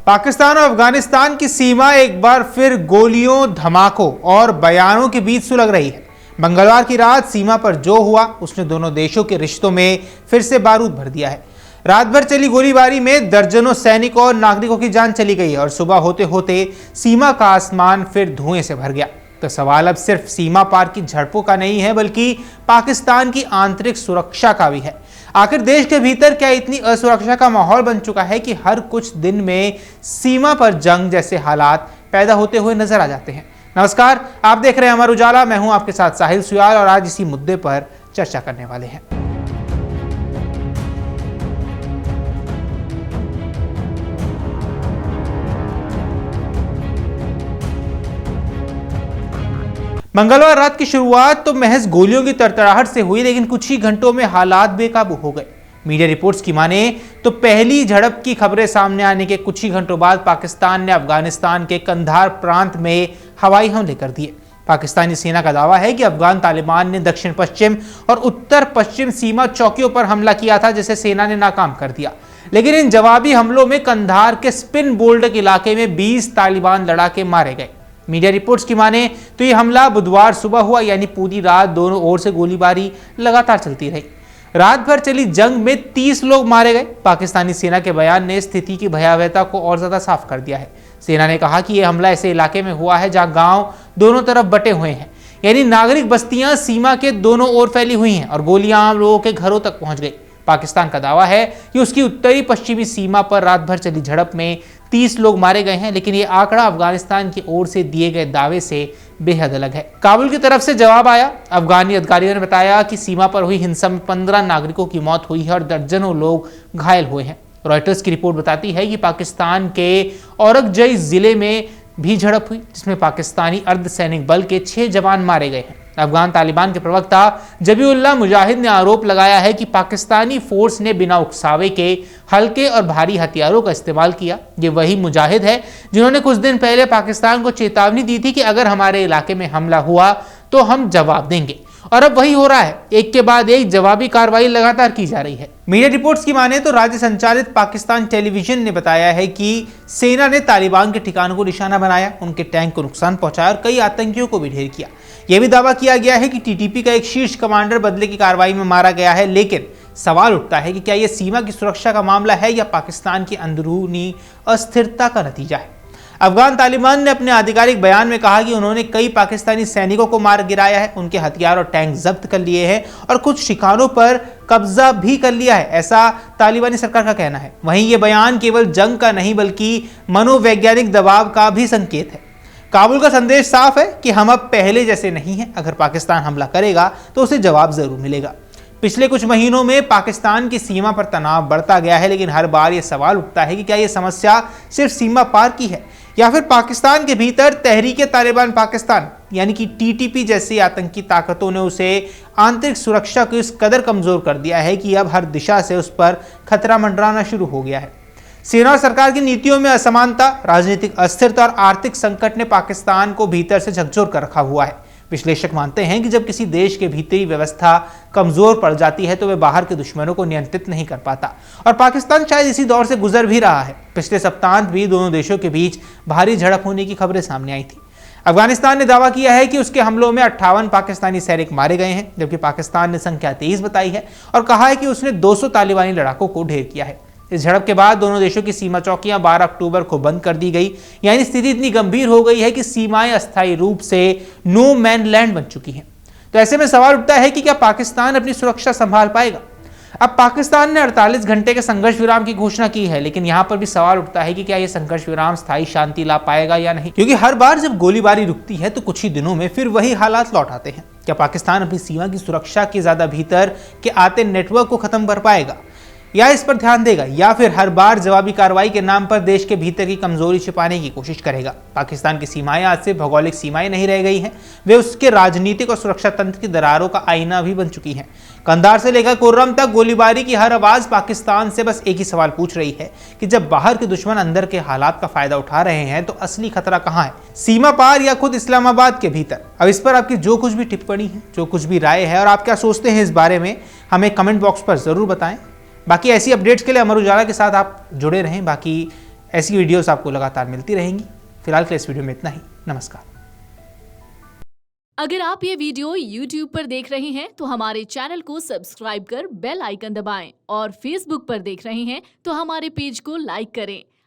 पाकिस्तान और अफगानिस्तान की सीमा एक बार फिर गोलियों, धमाकों और बयानों के बीच सुलग रही है। मंगलवार की रात सीमा पर जो हुआ उसने दोनों देशों के रिश्तों में फिर से बारूद भर दिया है। रात भर चली गोलीबारी में दर्जनों सैनिक और नागरिकों की जान चली गई और सुबह होते होते सीमा का आसमान फिर धुएं से भर गया। तो सवाल अब सिर्फ सीमा पार की झड़पों का नहीं है, बल्कि पाकिस्तान की आंतरिक सुरक्षा का भी है। आखिर देश के भीतर क्या इतनी असुरक्षा का माहौल बन चुका है कि हर कुछ दिन में सीमा पर जंग जैसे हालात पैदा होते हुए नजर आ जाते हैं। नमस्कार, आप देख रहे हैं अमर उजाला। मैं हूं आपके साथ साहिल सुयाल और आज इसी मुद्दे पर चर्चा करने वाले हैं। मंगलवार रात की शुरुआत तो महज गोलियों की तरतराहट से हुई, लेकिन कुछ ही घंटों में हालात बेकाबू हो गए। मीडिया रिपोर्ट्स की माने तो पहली झड़प की खबरें सामने आने के कुछ ही घंटों बाद पाकिस्तान ने अफगानिस्तान के कंधार प्रांत में हवाई हमले कर दिए। पाकिस्तानी सेना का दावा है कि अफगान तालिबान ने दक्षिण पश्चिम और उत्तर पश्चिम सीमा चौकियों पर हमला किया था, जिसे सेना ने नाकाम कर दिया। लेकिन इन जवाबी हमलों में कंधार के स्पिन बोल्डक इलाके में 20 तालिबान लड़ाके मारे गए। मीडिया रिपोर्ट्स की माने तो यह हमला बुधवार सुबह हुआ, यानी पूरी रात दोनों ओर से गोलीबारी लगातार चलती रही। रात भर चली जंग में 30 लोग मारे गए। पाकिस्तानी सेना के बयान ने स्थिति की भयावहता को और ज्यादा साफ कर दिया है। सेना ने कहा कि यह हमला ऐसे इलाके में हुआ है जहां गांव दोनों तरफ बटे हुए हैं, यानी नागरिक बस्तियां सीमा के दोनों ओर फैली हुई हैं और गोलियां आम लोगों के घरों तक पहुंच गई। पाकिस्तान का दावा है कि उसकी उत्तरी पश्चिमी सीमा पर रात भर चली झड़प में 30 लोग मारे गए हैं, लेकिन यह आंकड़ा अफगानिस्तान की ओर से दिए गए दावे से बेहद अलग है। काबुल की तरफ से जवाब आया। अफगानी अधिकारियों ने बताया कि सीमा पर हुई हिंसा में 15 नागरिकों की मौत हुई है और दर्जनों लोग घायल हुए हैं। रॉयटर्स की रिपोर्ट बताती है कि पाकिस्तान के औरकजई जिले में भी झड़प हुई, जिसमें पाकिस्तानी अर्धसैनिक बल के 6 जवान मारे गए हैं। अफगान तालिबान के प्रवक्ता जबीउल्लाह मुजाहिद ने आरोप लगाया है कि पाकिस्तानी फोर्स ने बिना उकसावे के हल्के और भारी हथियारों का इस्तेमाल किया। ये वही मुजाहिद है जिन्होंने कुछ दिन पहले पाकिस्तान को चेतावनी दी थी कि अगर हमारे इलाके में हमला हुआ तो हम जवाब देंगे, और अब वही हो रहा है। एक के बाद एक जवाबी कार्रवाई लगातार की जा रही है। मीडिया रिपोर्ट्स की माने तो राज्य संचालित पाकिस्तान टेलीविजन ने बताया है कि सेना ने तालिबान के ठिकानों को निशाना बनाया, उनके टैंक को नुकसान पहुंचाया और कई आतंकियों को भी ढेर किया। यह भी दावा किया गया है कि टीटीपी का एक शीर्ष कमांडर बदले की कार्रवाई में मारा गया है। लेकिन सवाल उठता है कि क्या यह सीमा की सुरक्षा का मामला है या पाकिस्तान की अंदरूनी अस्थिरता का नतीजा है। अफगान तालिबान ने अपने आधिकारिक बयान में कहा कि उन्होंने कई पाकिस्तानी सैनिकों को मार गिराया है, उनके हथियार और टैंक जब्त कर लिए हैं और कुछ ठिकानों पर कब्जा भी कर लिया है, ऐसा तालिबानी सरकार का कहना है। वहीं यह बयान केवल जंग का नहीं बल्कि मनोवैज्ञानिक दबाव का भी संकेत है। काबुल का संदेश साफ है कि हम अब पहले जैसे नहीं हैं। अगर पाकिस्तान हमला करेगा तो उसे जवाब जरूर मिलेगा। पिछले कुछ महीनों में पाकिस्तान की सीमा पर तनाव बढ़ता गया है, लेकिन हर बार यह सवाल उठता है कि क्या यह समस्या सिर्फ सीमा पार की है या फिर पाकिस्तान के भीतर तहरीके तालिबान पाकिस्तान यानी कि टीटीपी जैसी आतंकी ताकतों ने उसे आंतरिक सुरक्षा को इस कदर कमजोर कर दिया है कि अब हर दिशा से उस पर खतरा मंडराना शुरू हो गया है। सेना और सरकार की नीतियों में असमानता, राजनीतिक अस्थिरता और आर्थिक संकट ने पाकिस्तान को भीतर से झकझोर कर रखा हुआ है। विश्लेषक मानते हैं कि जब किसी देश के भीतरी व्यवस्था कमजोर पड़ जाती है तो वह बाहर के दुश्मनों को नियंत्रित नहीं कर पाता, और पाकिस्तान शायद इसी दौर से गुजर भी रहा है। पिछले सप्ताहांत भी दोनों देशों के बीच भारी झड़प होने की खबरें सामने आई थी। अफगानिस्तान ने दावा किया है कि उसके हमलों में 58 पाकिस्तानी सैनिक मारे गए हैं, जबकि पाकिस्तान ने संख्या 23 बताई है और कहा है कि उसने 200 तालिबानी लड़ाकों को ढेर किया है। इस झड़प के बाद दोनों देशों की सीमा चौकियां 12 अक्टूबर को बंद कर दी गई, यानी स्थिति इतनी गंभीर हो गई है कि सीमाएं अस्थायी रूप से नो मैन लैंड बन चुकी हैं। तो ऐसे में सवाल उठता है कि क्या पाकिस्तान अपनी सुरक्षा संभाल पाएगा। अब पाकिस्तान ने 48 घंटे के संघर्ष विराम की घोषणा की है, लेकिन यहां पर भी सवाल उठता है कि क्या यह संघर्ष विराम स्थायी शांति ला पाएगा या नहीं, क्योंकि हर बार जब गोलीबारी रुकती है तो कुछ ही दिनों में फिर वही हालात लौट आते हैं। क्या पाकिस्तान अपनी सीमा की सुरक्षा के ज्यादा भीतर के आते नेटवर्क को खत्म कर पाएगा या इस पर ध्यान देगा, या फिर हर बार जवाबी कार्रवाई के नाम पर देश के भीतर की कमजोरी छिपाने की कोशिश करेगा। पाकिस्तान की सीमाएं आज से भौगोलिक सीमाएं नहीं रह गई हैं, वे उसके राजनीतिक और सुरक्षा तंत्र की दरारों का आईना भी बन चुकी हैं। कंधार से लेकर कुर्रम तक गोलीबारी की हर आवाज पाकिस्तान से बस एक ही सवाल पूछ रही है कि जब बाहर के दुश्मन अंदर के हालात का फायदा उठा रहे हैं तो असली खतरा कहां है, सीमा पार या खुद इस्लामाबाद के भीतर। अब इस पर आपकी जो कुछ भी टिप्पणी है, जो कुछ भी राय है और आप क्या सोचते हैं इस बारे में, हमें कमेंट बॉक्स पर जरूर बताएं। बाकी ऐसी अपडेट्स के लिए अमर उजाला के साथ आप जुड़े रहें। बाकी ऐसी वीडियोस आपको लगातार मिलती रहेंगी। फिलहाल के इस वीडियो में इतना ही। नमस्कार। अगर आप ये वीडियो YouTube पर देख रहे हैं तो हमारे चैनल को सब्सक्राइब कर बेल आइकन दबाएं और Facebook पर देख रहे हैं तो हमारे पेज को लाइक करें।